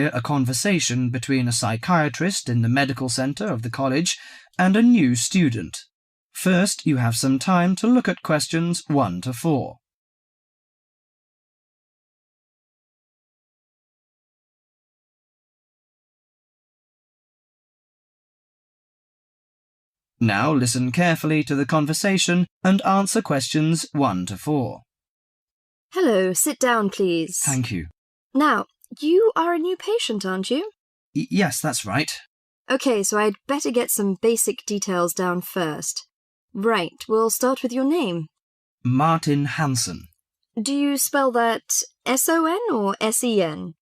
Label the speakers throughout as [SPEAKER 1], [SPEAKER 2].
[SPEAKER 1] hear a conversation between a psychiatrist in the medical centre of the college and a new student. First, you have some time to look at questions 1 to 4. Now listen carefully to the conversation and answer questions 1 to 4.
[SPEAKER 2] Hello, sit down, please.
[SPEAKER 1] Thank you.
[SPEAKER 2] Now, you are a new patient, aren't you?
[SPEAKER 1] Yes, that's right.
[SPEAKER 2] OK, so I'd better get some basic details down first. Right, we'll start with your name.
[SPEAKER 1] Martin Hansen.
[SPEAKER 2] Do you spell that S-O-N or S-E-N?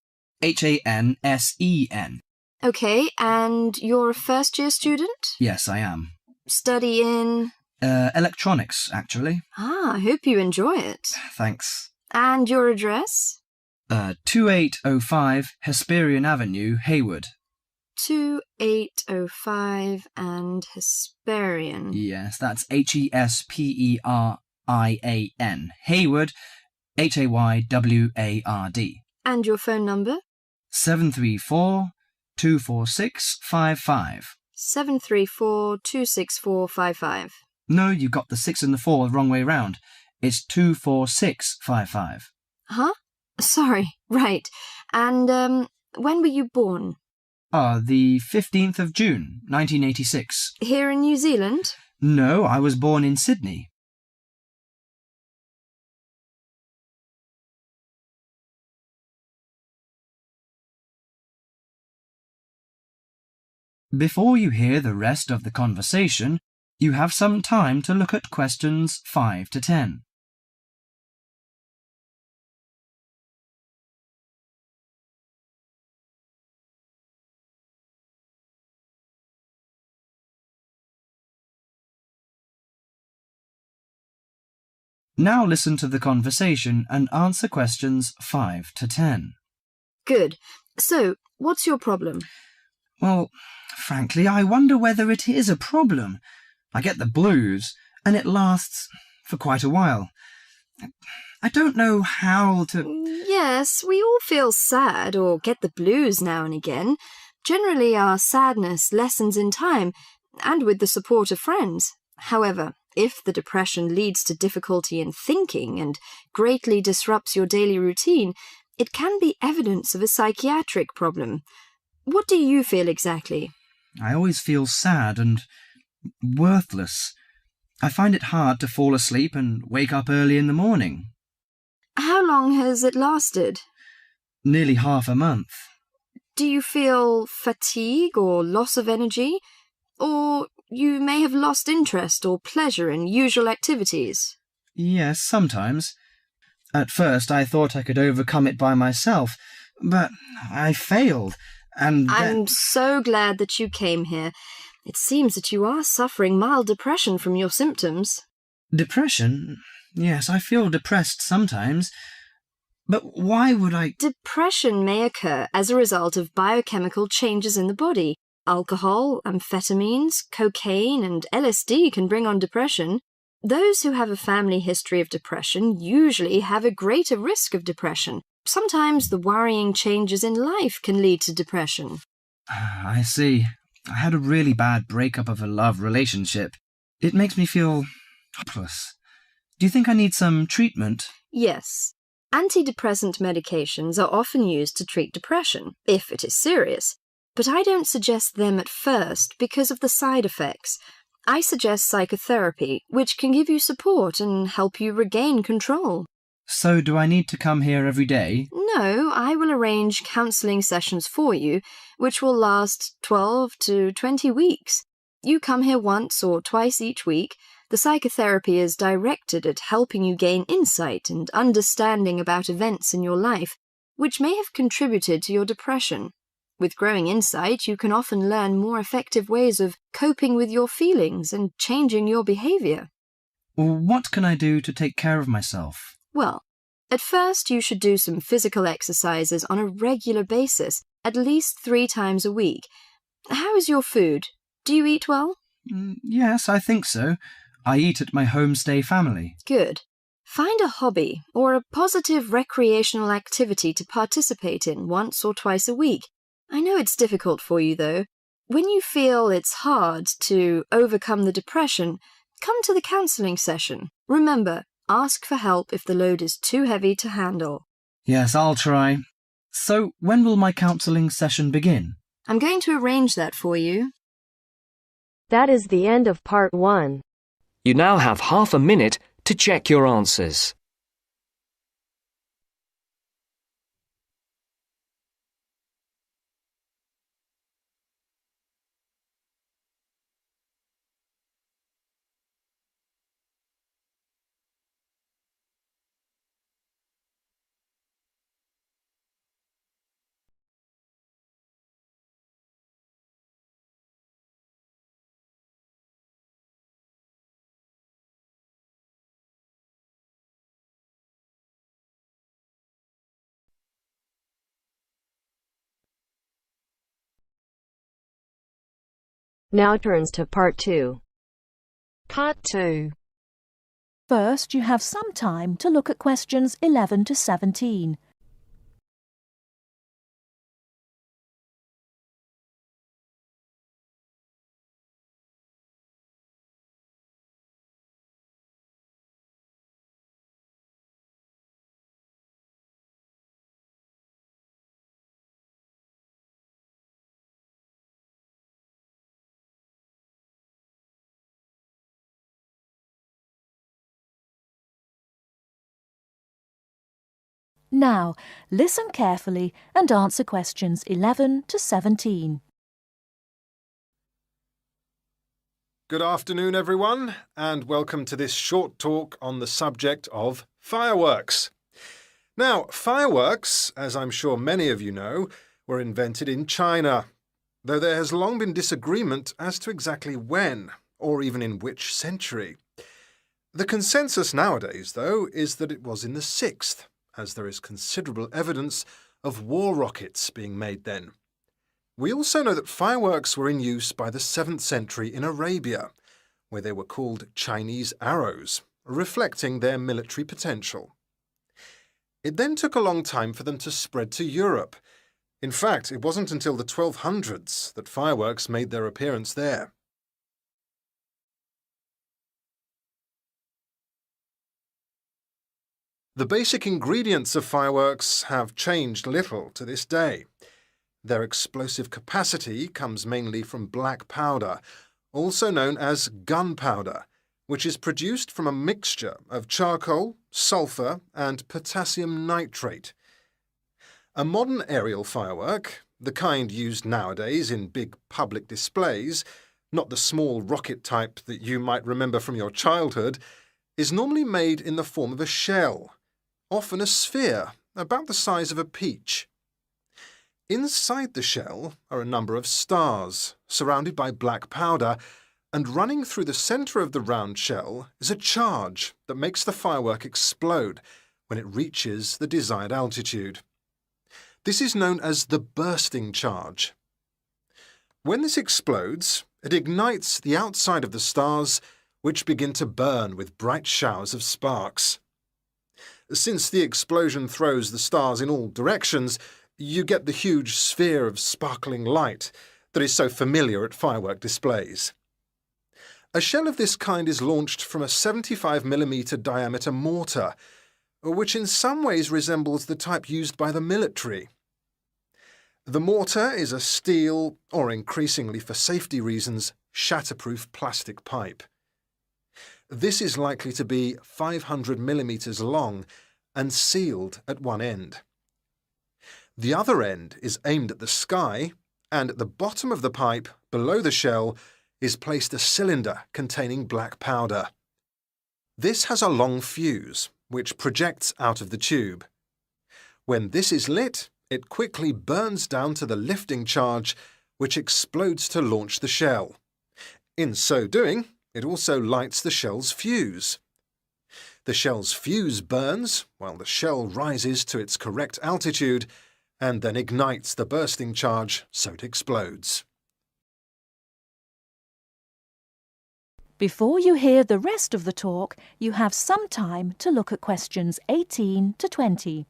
[SPEAKER 1] Hansen.
[SPEAKER 2] OK, and you're a first-year student?
[SPEAKER 1] Yes, I am.
[SPEAKER 2] Study in?
[SPEAKER 1] Electronics, actually.
[SPEAKER 2] I hope you enjoy it.
[SPEAKER 1] Thanks.
[SPEAKER 2] And your address?
[SPEAKER 1] 2805 Hesperian Avenue, Hayward.
[SPEAKER 2] 2805 and Hesperian.
[SPEAKER 1] Yes, that's Hesperian. Hayward, Hayward.
[SPEAKER 2] And your phone number?
[SPEAKER 1] 734-246-55.
[SPEAKER 2] 734-264-55.
[SPEAKER 1] No, you got the 6 and the 4 the wrong way round. It's 246-55.
[SPEAKER 2] Huh? Sorry, right. And, when were you born?
[SPEAKER 1] The 15th of June, 1986.
[SPEAKER 2] Here in New Zealand?
[SPEAKER 1] No, I was born in Sydney. Before you hear the rest of the conversation, you have some time to look at questions 5 to 10. Now listen to the conversation and answer questions 5 to 10.
[SPEAKER 2] Good. So, what's your problem?
[SPEAKER 1] Well, frankly, I wonder whether it is a problem. I get the blues, and it lasts for quite a while. I don't know how to...
[SPEAKER 2] Yes, we all feel sad or get the blues now and again. Generally, our sadness lessens in time, and with the support of friends. However, if the depression leads to difficulty in thinking and greatly disrupts your daily routine, it can be evidence of a psychiatric problem. What do you feel exactly?
[SPEAKER 1] I always feel sad and worthless. I find it hard to fall asleep and wake up early in the morning.
[SPEAKER 2] How long has it lasted?
[SPEAKER 1] Nearly half a month.
[SPEAKER 2] Do you feel fatigue or loss of energy? Or you may have lost interest or pleasure in usual activities?
[SPEAKER 1] Yes, sometimes. At first I thought I could overcome it by myself, but I failed, and
[SPEAKER 2] I'm so glad that you came here. It seems that you are suffering mild depression from your symptoms.
[SPEAKER 1] Depression? Yes, I feel depressed sometimes. But why would I...
[SPEAKER 2] Depression may occur as a result of biochemical changes in the body. Alcohol, amphetamines, cocaine, and LSD can bring on depression. Those who have a family history of depression usually have a greater risk of depression. Sometimes the worrying changes in life can lead to depression.
[SPEAKER 1] I see. I had a really bad breakup of a love relationship. It makes me feel hopeless. Do you think I need some treatment?
[SPEAKER 2] Yes. Antidepressant medications are often used to treat depression, if it is serious. But I don't suggest them at first because of the side effects. I suggest psychotherapy, which can give you support and help you regain control.
[SPEAKER 1] So do I need to come here every day?
[SPEAKER 2] No, I will arrange counselling sessions for you, which will last 12 to 20 weeks. You come here once or twice each week. The psychotherapy is directed at helping you gain insight and understanding about events in your life, which may have contributed to your depression. With growing insight, you can often learn more effective ways of coping with your feelings and changing your behaviour.
[SPEAKER 1] What can I do to take care of myself?
[SPEAKER 2] Well, at first you should do some physical exercises on a regular basis, at least 3 times a week. How is your food? Do you eat well?
[SPEAKER 1] Yes, I think so. I eat at my homestay family.
[SPEAKER 2] Good. Find a hobby or a positive recreational activity to participate in once or twice a week. I know it's difficult for you, though. When you feel it's hard to overcome the depression, come to the counselling session. Remember, ask for help if the load is too heavy to handle.
[SPEAKER 1] Yes, I'll try. So, when will my counselling session begin?
[SPEAKER 2] I'm going to arrange that for you.
[SPEAKER 3] That is the end of part 1.
[SPEAKER 4] You now have half a minute to check your answers.
[SPEAKER 3] Now turns to part 2.
[SPEAKER 5] Part 2. First, you have some time to look at questions 11 to 17. Now, listen carefully and answer questions 11 to 17.
[SPEAKER 6] Good afternoon, everyone, and welcome to this short talk on the subject of fireworks. Now, fireworks, as I'm sure many of you know, were invented in China, though there has long been disagreement as to exactly when, or even in which century. The consensus nowadays, though, is that it was in the 6th, as there is considerable evidence of war rockets being made then. We also know that fireworks were in use by the 7th century in Arabia, where they were called Chinese arrows, reflecting their military potential. It then took a long time for them to spread to Europe. In fact, it wasn't until the 1200s that fireworks made their appearance there. The basic ingredients of fireworks have changed little to this day. Their explosive capacity comes mainly from black powder, also known as gunpowder, which is produced from a mixture of charcoal, sulfur, and potassium nitrate. A modern aerial firework, the kind used nowadays in big public displays, not the small rocket type that you might remember from your childhood, is normally made in the form of a shell, often a sphere about the size of a peach. Inside the shell are a number of stars, surrounded by black powder, and running through the centre of the round shell is a charge that makes the firework explode when it reaches the desired altitude. This is known as the bursting charge. When this explodes, it ignites the outside of the stars, which begin to burn with bright showers of sparks. Since the explosion throws the stars in all directions, you get the huge sphere of sparkling light that is so familiar at firework displays. A shell of this kind is launched from a 75mm diameter mortar, which in some ways resembles the type used by the military. The mortar is a steel, or increasingly for safety reasons, shatterproof plastic pipe. This is likely to be 500mm long and sealed at one end. The other end is aimed at the sky, and at the bottom of the pipe, below the shell, is placed a cylinder containing black powder. This has a long fuse, which projects out of the tube. When this is lit, it quickly burns down to the lifting charge, which explodes to launch the shell. In so doing, it also lights the shell's fuse. The shell's fuse burns while the shell rises to its correct altitude and then ignites the bursting charge so it explodes.
[SPEAKER 5] Before you hear the rest of the talk, you have some time to look at questions 18 to 20.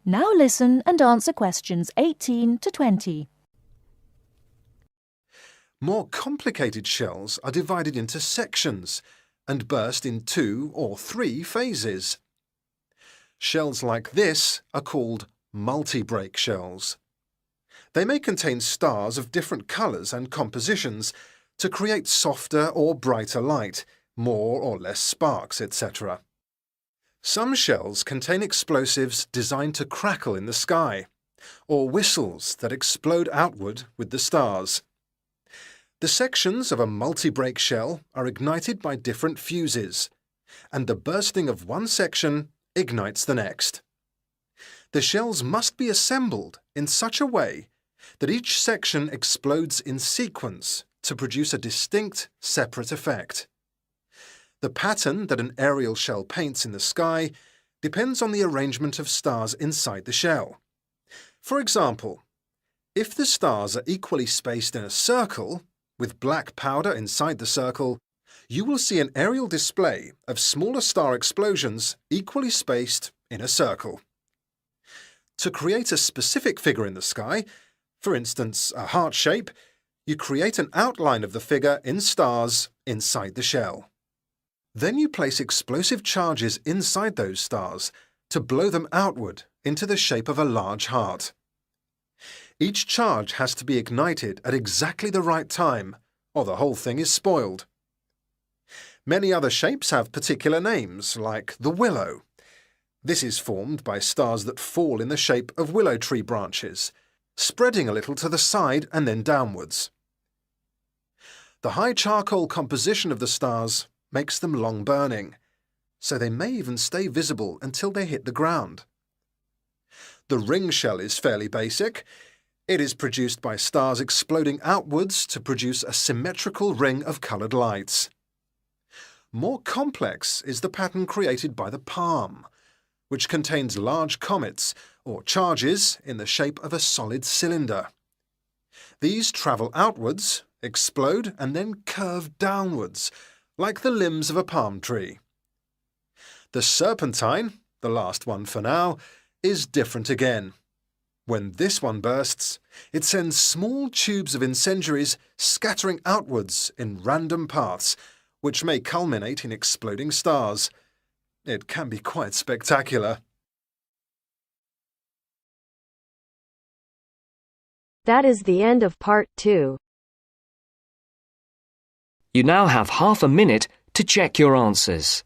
[SPEAKER 5] Now listen and answer questions 18 to 20.
[SPEAKER 6] More complicated shells are divided into sections and burst in 2 or 3 phases. Shells like this are called multi-break shells. They may contain stars of different colours and compositions to create softer or brighter light, more or less sparks, etc. Some shells contain explosives designed to crackle in the sky, or whistles that explode outward with the stars. The sections of a multi-break shell are ignited by different fuses, and the bursting of one section ignites the next. The shells must be assembled in such a way that each section explodes in sequence to produce a distinct, separate effect. The pattern that an aerial shell paints in the sky depends on the arrangement of stars inside the shell. For example, if the stars are equally spaced in a circle, with black powder inside the circle, you will see an aerial display of smaller star explosions equally spaced in a circle. To create a specific figure in the sky, for instance a heart shape, you create an outline of the figure in stars inside the shell. Then you place explosive charges inside those stars to blow them outward into the shape of a large heart. Each charge has to be ignited at exactly the right time, or the whole thing is spoiled. Many other shapes have particular names, like the willow. This is formed by stars that fall in the shape of willow tree branches, spreading a little to the side and then downwards. The high charcoal composition of the stars makes them long-burning, so they may even stay visible until they hit the ground. The ring shell is fairly basic. It is produced by stars exploding outwards to produce a symmetrical ring of coloured lights. More complex is the pattern created by the palm, which contains large comets or charges in the shape of a solid cylinder. These travel outwards, explode and then curve downwards, like the limbs of a palm tree. The serpentine, the last one for now, is different again. When this one bursts, it sends small tubes of incendiaries scattering outwards in random paths, which may culminate in exploding stars. It can be quite spectacular.
[SPEAKER 3] That is the end of part 2.
[SPEAKER 4] You now have half a minute to check your answers.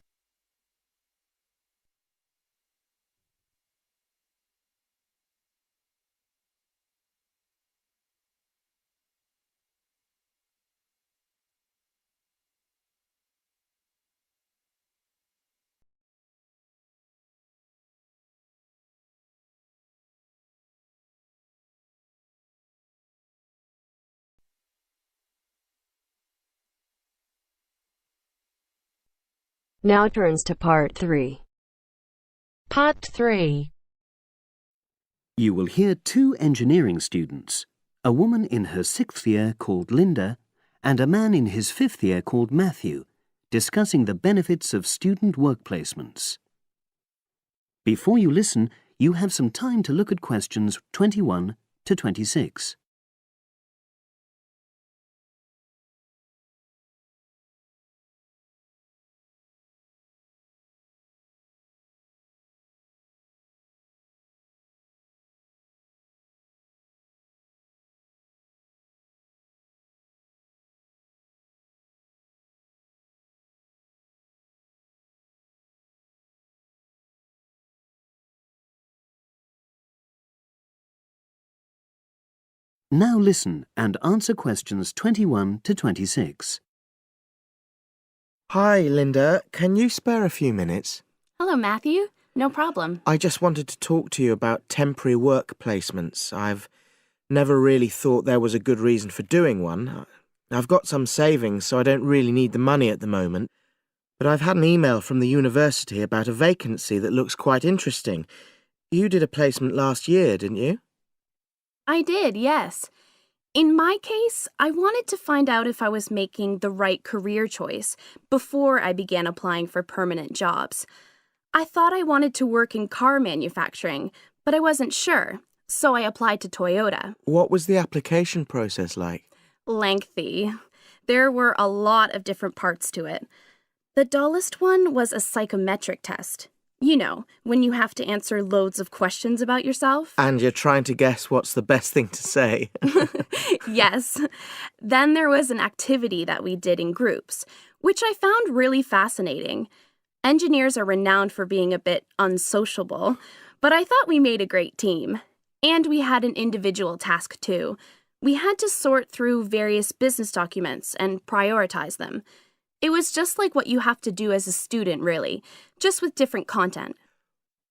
[SPEAKER 3] Now turns to part 3. Part 3.
[SPEAKER 7] You will hear 2 engineering students, a woman in her 6th year called Linda and a man in his 5th year called Matthew, discussing the benefits of student work placements. Before you listen, you have some time to look at questions 21 to 26. Now listen and answer questions 21 to 26.
[SPEAKER 8] Hi, Linda. Can you spare a few minutes?
[SPEAKER 9] Hello, Matthew. No problem.
[SPEAKER 8] I just wanted to talk to you about temporary work placements. I've never really thought there was a good reason for doing one. I've got some savings, so I don't really need the money at the moment. But I've had an email from the university about a vacancy that looks quite interesting. You did a placement last year, didn't you?
[SPEAKER 9] I did, yes. In my case, I wanted to find out if I was making the right career choice before I began applying for permanent jobs. I thought I wanted to work in car manufacturing, but I wasn't sure, so I applied to Toyota.
[SPEAKER 8] What was the application process like?
[SPEAKER 9] Lengthy. There were a lot of different parts to it. The dullest one was a psychometric test. You know, when you have to answer loads of questions about yourself.
[SPEAKER 8] And you're trying to guess what's the best thing to say.
[SPEAKER 9] Yes. Then there was an activity that we did in groups, which I found really fascinating. Engineers are renowned for being a bit unsociable, but I thought we made a great team. And we had an individual task too. We had to sort through various business documents and prioritize them. It was just like what you have to do as a student, really, just with different content.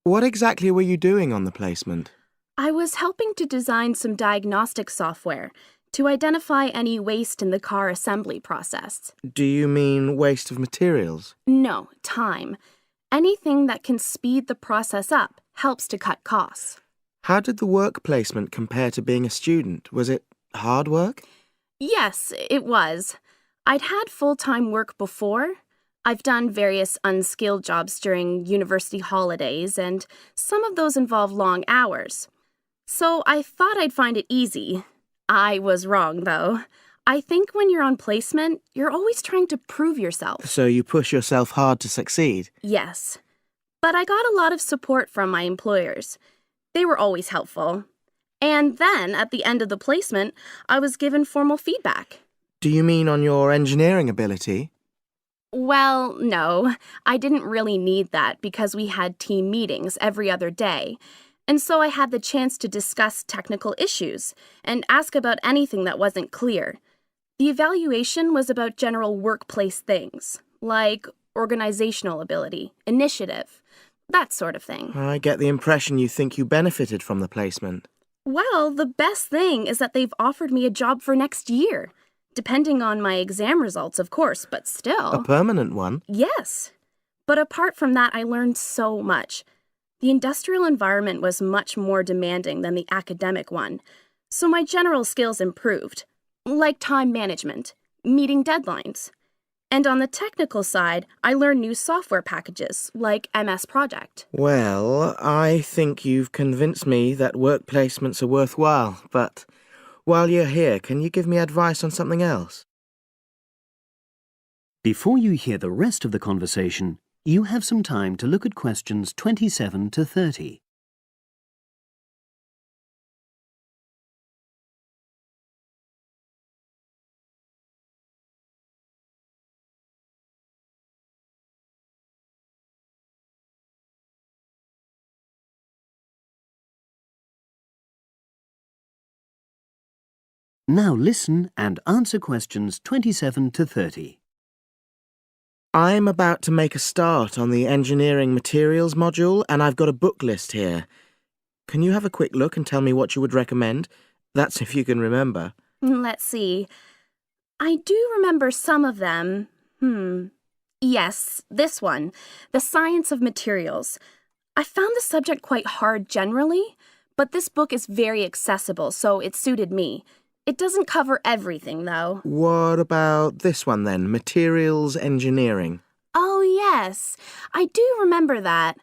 [SPEAKER 8] What exactly were you doing on the placement?
[SPEAKER 9] I was helping to design some diagnostic software to identify any waste in the car assembly process.
[SPEAKER 8] Do you mean waste of materials?
[SPEAKER 9] No, time. Anything that can speed the process up helps to cut costs.
[SPEAKER 8] How did the work placement compare to being a student? Was it hard work?
[SPEAKER 9] Yes, it was. I'd had full-time work before. I've done various unskilled jobs during university holidays, and some of those involve long hours. So I thought I'd find it easy. I was wrong, though. I think when you're on placement, you're always trying to prove yourself.
[SPEAKER 8] So you push yourself hard to succeed?
[SPEAKER 9] Yes. But I got a lot of support from my employers. They were always helpful. And then, at the end of the placement, I was given formal feedback.
[SPEAKER 8] Do you mean on your engineering ability?
[SPEAKER 9] Well, no. I didn't really need that because we had team meetings every other day. And so I had the chance to discuss technical issues and ask about anything that wasn't clear. The evaluation was about general workplace things, like organizational ability, initiative, that sort of thing.
[SPEAKER 8] I get the impression you think you benefited from the placement.
[SPEAKER 9] Well, the best thing is that they've offered me a job for next year. Depending on my exam results, of course, but still.
[SPEAKER 8] A permanent one?
[SPEAKER 9] Yes. But apart from that, I learned so much. The industrial environment was much more demanding than the academic one, so my general skills improved, like time management, meeting deadlines. And on the technical side, I learned new software packages, like MS Project.
[SPEAKER 8] Well, I think you've convinced me that work placements are worthwhile, but while you're here, can you give me advice on something else?
[SPEAKER 7] Before you hear the rest of the conversation, you have some time to look at questions 27 to 30. Now listen and answer questions 27 to 30.
[SPEAKER 8] I'm about to make a start on the engineering materials module, and I've got a book list here. Can you have a quick look and tell me what you would recommend? That's if you can remember.
[SPEAKER 9] Let's see. I do remember some of them. Yes, this one, The Science of Materials. I found the subject quite hard generally, but this book is very accessible, so it suited me. It doesn't cover everything, though.
[SPEAKER 8] What about this one then, Materials Engineering?
[SPEAKER 9] Oh, yes. I do remember that.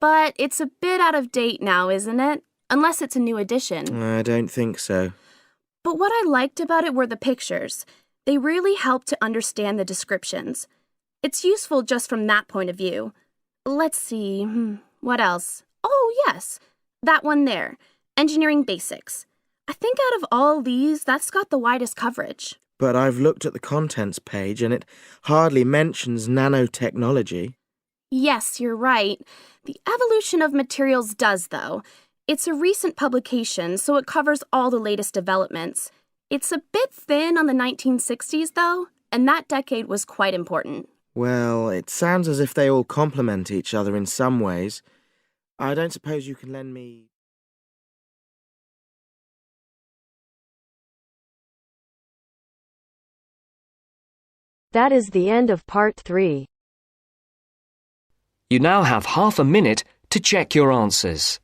[SPEAKER 9] But it's a bit out of date now, isn't it? Unless it's a new edition.
[SPEAKER 8] I don't think so.
[SPEAKER 9] But what I liked about it were the pictures. They really helped to understand the descriptions. It's useful just from that point of view. Let's see, what else? Oh, yes, that one there, Engineering Basics. I think out of all these, that's got the widest coverage.
[SPEAKER 8] But I've looked at the contents page and it hardly mentions nanotechnology.
[SPEAKER 9] Yes, you're right. The evolution of materials does, though. It's a recent publication, so it covers all the latest developments. It's a bit thin on the 1960s, though, and that decade was quite important.
[SPEAKER 8] Well, it sounds as if they all complement each other in some ways. I don't suppose you can lend me...
[SPEAKER 3] That is the end of part 3.
[SPEAKER 4] You now have half a minute to check your answers.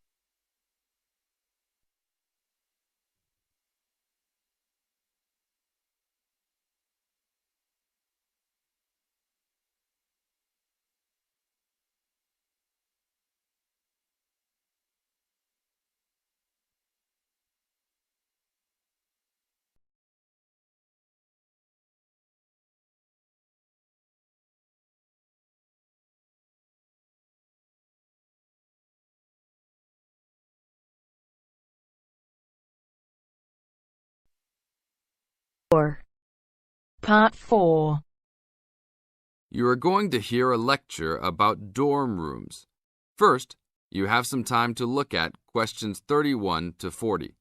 [SPEAKER 5] Part 4.
[SPEAKER 10] You are going to hear a lecture about dorm rooms. First, you have some time to look at questions 31 to 40.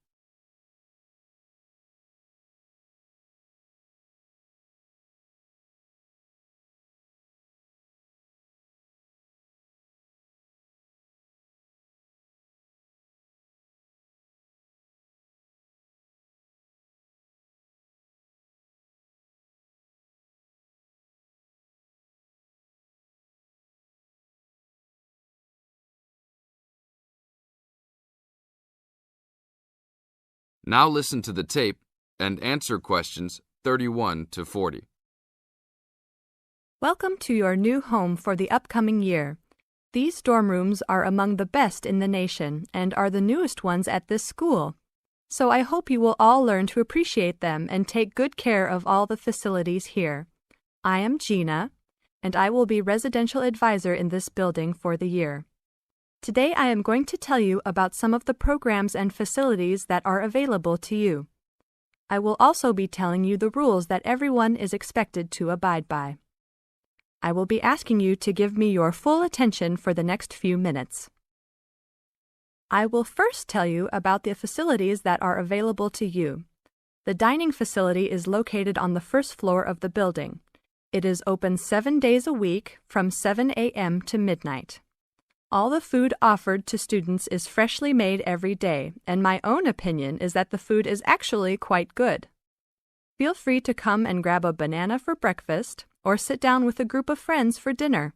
[SPEAKER 10] Now listen to the tape and answer questions 31 to 40.
[SPEAKER 11] Welcome to your new home for the upcoming year. These dorm rooms are among the best in the nation and are the newest ones at this school. So I hope you will all learn to appreciate them and take good care of all the facilities here. I am Gina, and I will be residential advisor in this building for the year. Today I am going to tell you about some of the programs and facilities that are available to you. I will also be telling you the rules that everyone is expected to abide by. I will be asking you to give me your full attention for the next few minutes. I will first tell you about the facilities that are available to you. The dining facility is located on the first floor of the building. It is open 7 days a week from 7 a.m. to midnight. All the food offered to students is freshly made every day, and my own opinion is that the food is actually quite good. Feel free to come and grab a banana for breakfast or sit down with a group of friends for dinner.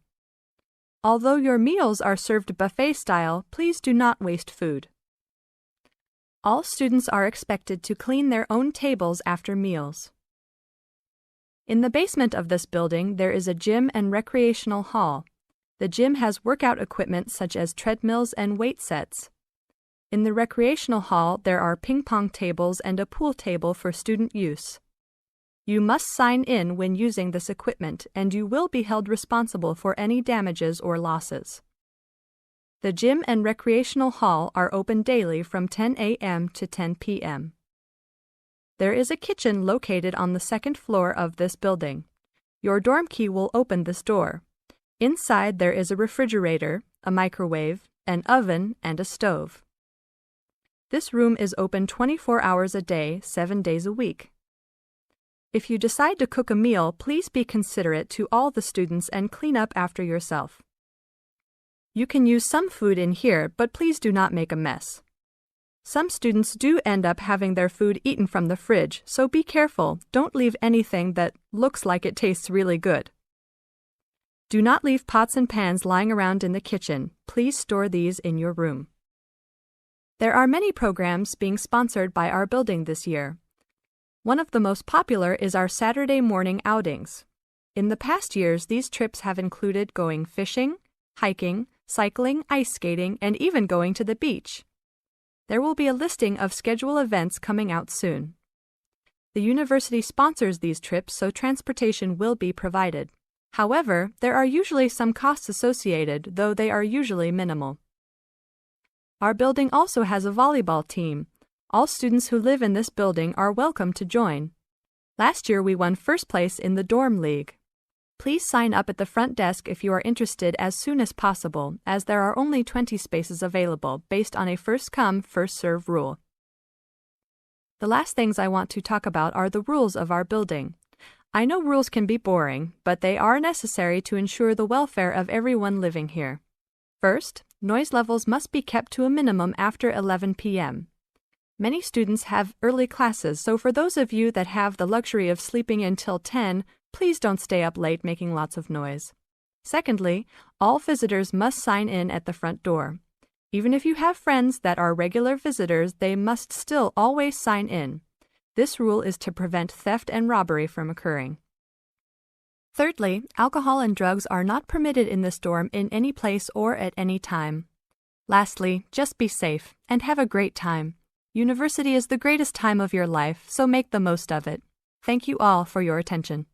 [SPEAKER 11] Although your meals are served buffet style, please do not waste food. All students are expected to clean their own tables after meals. In the basement of this building, there is a gym and recreational hall. The gym has workout equipment such as treadmills and weight sets. In the recreational hall, there are ping pong tables and a pool table for student use. You must sign in when using this equipment, and you will be held responsible for any damages or losses. The gym and recreational hall are open daily from 10 a.m. to 10 p.m. There is a kitchen located on the second floor of this building. Your dorm key will open this door. Inside there is a refrigerator, a microwave, an oven, and a stove. This room is open 24 hours a day, 7 days a week. If you decide to cook a meal, please be considerate to all the students and clean up after yourself. You can use some food in here, but please do not make a mess. Some students do end up having their food eaten from the fridge, so be careful. Don't leave anything that looks like it tastes really good. Do not leave pots and pans lying around in the kitchen. Please store these in your room. There are many programs being sponsored by our building this year. One of the most popular is our Saturday morning outings. In the past years, these trips have included going fishing, hiking, cycling, ice skating, and even going to the beach. There will be a listing of scheduled events coming out soon. The university sponsors these trips, so transportation will be provided. However, there are usually some costs associated, though they are usually minimal. Our building also has a volleyball team. All students who live in this building are welcome to join. Last year we won first place in the dorm league. Please sign up at the front desk if you are interested as soon as possible, as there are only 20 spaces available based on a first-come, first-served rule. The last things I want to talk about are the rules of our building. I know rules can be boring, but they are necessary to ensure the welfare of everyone living here. First, noise levels must be kept to a minimum after 11 p.m. Many students have early classes, so for those of you that have the luxury of sleeping until 10, please don't stay up late making lots of noise. Secondly, all visitors must sign in at the front door. Even if you have friends that are regular visitors, they must still always sign in. This rule is to prevent theft and robbery from occurring. Thirdly, alcohol and drugs are not permitted in this dorm in any place or at any time. Lastly, just be safe and have a great time. University is the greatest time of your life, so make the most of it. Thank you all for your attention.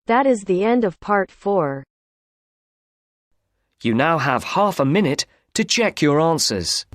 [SPEAKER 3] That is the end of part 4.
[SPEAKER 4] You now have half a minute to check your answers.